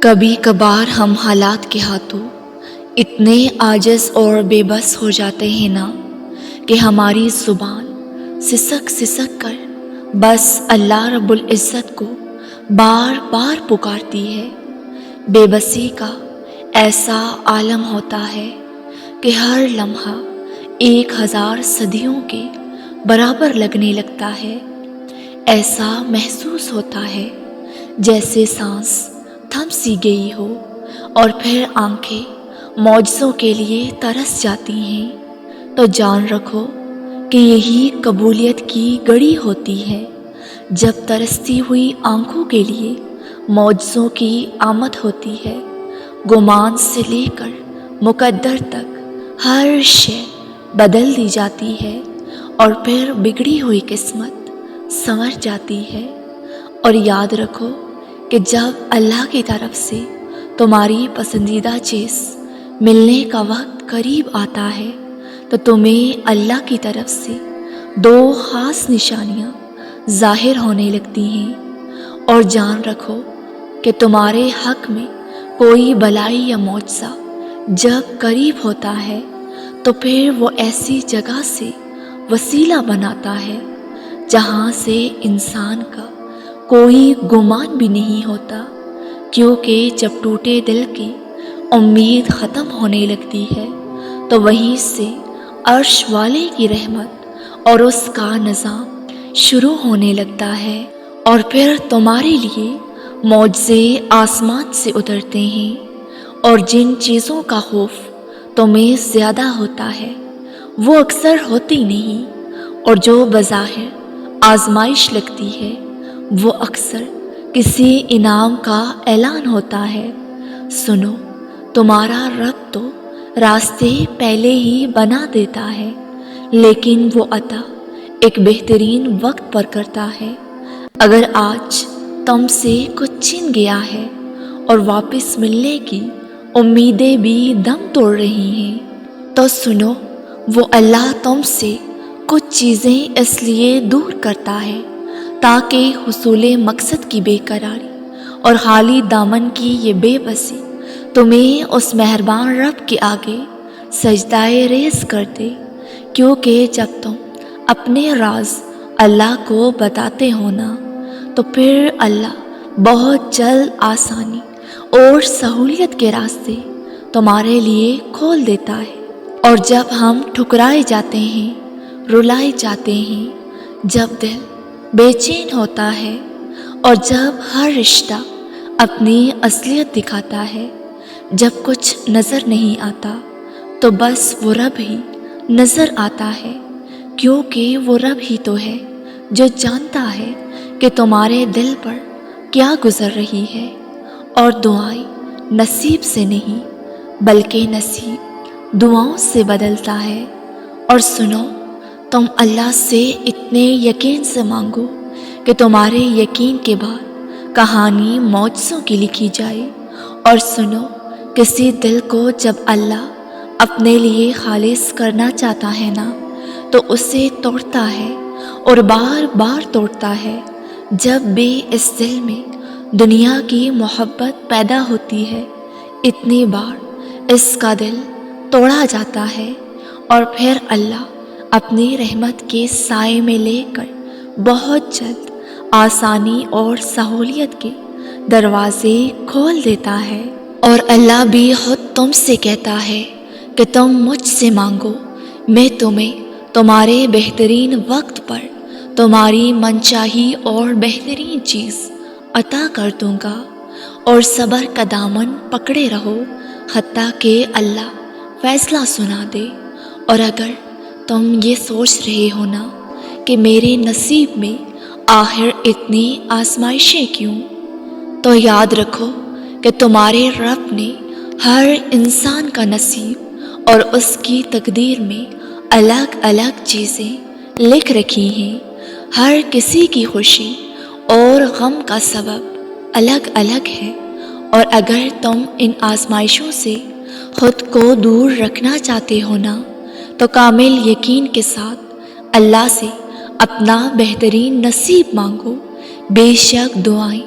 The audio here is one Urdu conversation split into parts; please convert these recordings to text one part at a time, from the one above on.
کبھی کبھار ہم حالات کے ہاتھوں اتنے عاجز اور بے بس ہو جاتے ہیں نا کہ ہماری زبان سسک سسک کر بس اللہ رب العزت کو بار بار پکارتی ہے۔ بے بسی کا ایسا عالم ہوتا ہے کہ ہر لمحہ 1000 صدیوں کے برابر لگنے لگتا ہے۔ ایسا محسوس ہوتا ہے جیسے سانس تھم سی گئی ہو اور پھر آنکھیں معجزوں کے لیے ترس جاتی ہیں۔ تو جان رکھو کہ یہی قبولیت کی گھڑی ہوتی ہے، جب ترستی ہوئی آنکھوں کے لیے معجزوں کی آمد ہوتی ہے۔ گمان سے لے کر مقدر تک ہر شے بدل دی جاتی ہے اور پھر بگڑی ہوئی قسمت سنور جاتی ہے۔ اور یاد رکھو کہ جب اللہ کی طرف سے تمہاری پسندیدہ چیز ملنے کا وقت قریب آتا ہے تو تمہیں اللہ کی طرف سے 2 خاص نشانیاں ظاہر ہونے لگتی ہیں۔ اور جان رکھو کہ تمہارے حق میں کوئی بلائی یا معجزہ جب قریب ہوتا ہے تو پھر وہ ایسی جگہ سے وسیلہ بناتا ہے جہاں سے انسان کا کوئی گمان بھی نہیں ہوتا، کیونکہ جب ٹوٹے دل کی امید ختم ہونے لگتی ہے تو وہیں سے عرش والے کی رحمت اور اس کا نظام شروع ہونے لگتا ہے، اور پھر تمہارے لیے معجزے آسمان سے اترتے ہیں۔ اور جن چیزوں کا خوف تمہیں زیادہ ہوتا ہے وہ اکثر ہوتی نہیں، اور جو بظاہر آزمائش لگتی ہے وہ اکثر کسی انعام کا اعلان ہوتا ہے۔ سنو، تمہارا رب تو راستے پہلے ہی بنا دیتا ہے، لیکن وہ عطا ایک بہترین وقت پر کرتا ہے۔ اگر آج تم سے کچھ چھن گیا ہے اور واپس ملنے کی امیدیں بھی دم توڑ رہی ہیں تو سنو، وہ اللہ تم سے کچھ چیزیں اس لیے دور کرتا ہے تاکہ حصول مقصد کی بے قراری اور خالی دامن کی یہ بے بسی تمہیں اس مہربان رب کے آگے سجدہ ریز کر دے، کیونکہ جب تم اپنے راز اللہ کو بتاتے ہو نا تو پھر اللہ بہت جلد آسانی اور سہولیت کے راستے تمہارے لیے کھول دیتا ہے۔ اور جب ہم ٹھکرائے جاتے ہیں، رلائے جاتے ہیں، جب دل بے چین ہوتا ہے اور جب ہر رشتہ اپنی اصلیت دکھاتا ہے، جب کچھ نظر نہیں آتا تو بس وہ رب ہی نظر آتا ہے، کیونکہ وہ رب ہی تو ہے جو جانتا ہے کہ تمہارے دل پر کیا گزر رہی ہے۔ اور دعائیں نصیب سے نہیں بلکہ نصیب دعاؤں سے بدلتا ہے۔ اور سنو، تم اللہ سے اتنے یقین سے مانگو کہ تمہارے یقین کے بعد کہانی معجزوں کی لکھی جائے۔ اور سنو، کسی دل کو جب اللہ اپنے لیے خالص کرنا چاہتا ہے نا تو اسے توڑتا ہے اور بار بار توڑتا ہے۔ جب بھی اس دل میں دنیا کی محبت پیدا ہوتی ہے، اتنی بار اس کا دل توڑا جاتا ہے، اور پھر اللہ اپنی رحمت کے سائے میں لے کر بہت جلد آسانی اور سہولیت کے دروازے کھول دیتا ہے۔ اور اللہ بھی خود تم سے کہتا ہے کہ تم مجھ سے مانگو، میں تمہیں تمہارے بہترین وقت پر تمہاری منچاہی اور بہترین چیز عطا کر دوں گا۔ اور صبر کا دامن پکڑے رہو حتیٰ کہ اللہ فیصلہ سنا دے۔ اور اگر تم یہ سوچ رہے ہو نا کہ میرے نصیب میں آخر اتنی آزمائشیں کیوں، تو یاد رکھو کہ تمہارے رب نے ہر انسان کا نصیب اور اس کی تقدیر میں الگ الگ چیزیں لکھ رکھی ہیں۔ ہر کسی کی خوشی اور غم کا سبب الگ الگ ہے، اور اگر تم ان آزمائشوں سے خود کو دور رکھنا چاہتے ہو نا تو کامل یقین کے ساتھ اللہ سے اپنا بہترین نصیب مانگو۔ بے شک دعائیں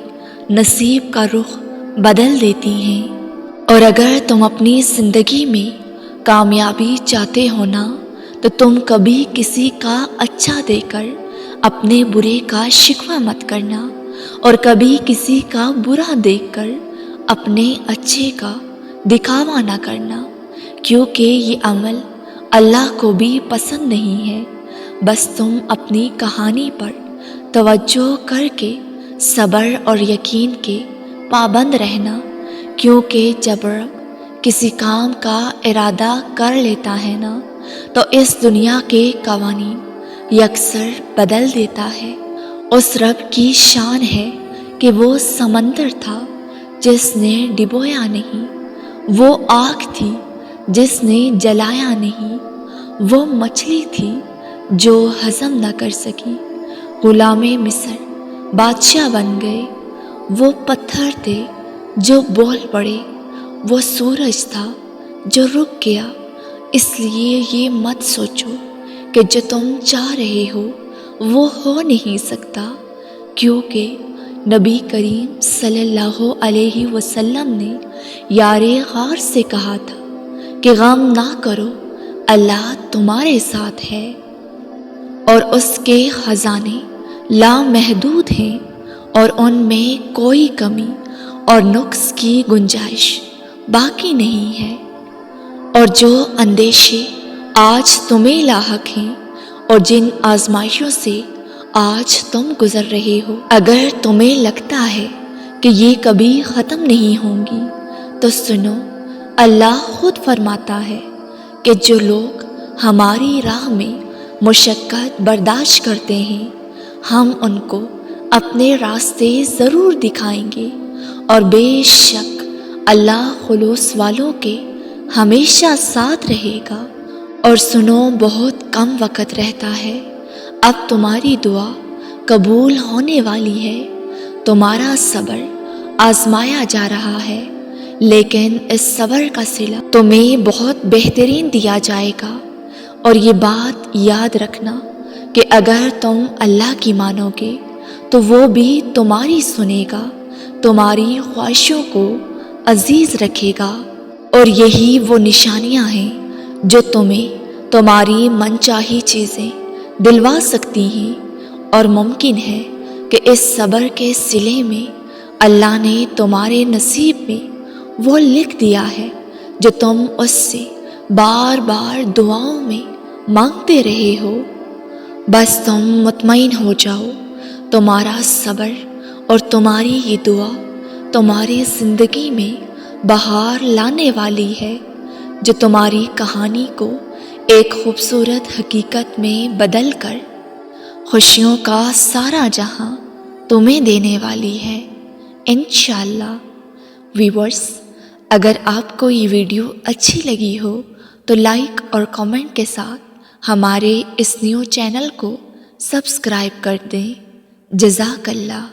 نصیب کا رخ بدل دیتی ہیں۔ اور اگر تم اپنی زندگی میں کامیابی چاہتے ہو نا تو تم کبھی کسی کا اچھا دیکھ کر اپنے برے کا شکوہ مت کرنا، اور کبھی کسی کا برا دیکھ کر اپنے اچھے کا دکھاوا نہ کرنا، کیونکہ یہ عمل اللہ کو بھی پسند نہیں ہے۔ بس تم اپنی کہانی پر توجہ کر کے صبر اور یقین کے پابند رہنا، کیونکہ جب رب کسی کام کا ارادہ کر لیتا ہے نا تو اس دنیا کے قوانین یکسر بدل دیتا ہے۔ اس رب کی شان ہے کہ وہ سمندر تھا جس نے ڈبویا نہیں، وہ آگ تھی جس نے جلایا نہیں، وہ مچھلی تھی جو ہضم نہ کر سکی، غلام مصر بادشاہ بن گئے، وہ پتھر تھے جو بول پڑے، وہ سورج تھا جو رک گیا۔ اس لیے یہ مت سوچو کہ جو تم چاہ رہے ہو وہ ہو نہیں سکتا، کیونکہ نبی کریم صلی اللہ علیہ وسلم نے یار غار سے کہا تھا کہ غم نہ کرو، اللہ تمہارے ساتھ ہے، اور اس کے خزانے لامحدود ہیں، اور ان میں کوئی کمی اور نقص کی گنجائش باقی نہیں ہے۔ اور جو اندیشے آج تمہیں لاحق ہیں اور جن آزمائشوں سے آج تم گزر رہے ہو، اگر تمہیں لگتا ہے کہ یہ کبھی ختم نہیں ہوں گی تو سنو، اللہ خود فرماتا ہے کہ جو لوگ ہماری راہ میں مشقت برداشت کرتے ہیں ہم ان کو اپنے راستے ضرور دکھائیں گے، اور بے شک اللہ خلوص والوں کے ہمیشہ ساتھ رہے گا۔ اور سنو، بہت کم وقت رہتا ہے، اب تمہاری دعا قبول ہونے والی ہے، تمہارا صبر آزمایا جا رہا ہے، لیکن اس صبر کا صلہ تمہیں بہت بہترین دیا جائے گا۔ اور یہ بات یاد رکھنا کہ اگر تم اللہ کی مانو گے تو وہ بھی تمہاری سنے گا، تمہاری خواہشوں کو عزیز رکھے گا، اور یہی وہ نشانیاں ہیں جو تمہیں تمہاری من چاہی چیزیں دلوا سکتی ہیں۔ اور ممکن ہے کہ اس صبر کے صلے میں اللہ نے تمہارے نصیب میں وہ لکھ دیا ہے جو تم اس سے بار بار دعاؤں میں مانگتے رہے ہو۔ بس تم مطمئن ہو جاؤ، تمہارا صبر اور تمہاری یہ دعا تمہاری زندگی میں بہار لانے والی ہے، جو تمہاری کہانی کو ایک خوبصورت حقیقت میں بدل کر خوشیوں کا سارا جہاں تمہیں دینے والی ہے انشاءاللہ۔ ویورز، اگر آپ کو یہ ویڈیو اچھی لگی ہو تو لائک اور کمنٹ کے ساتھ ہمارے اس نیو چینل کو سبسکرائب کر دیں۔ جزاک اللہ۔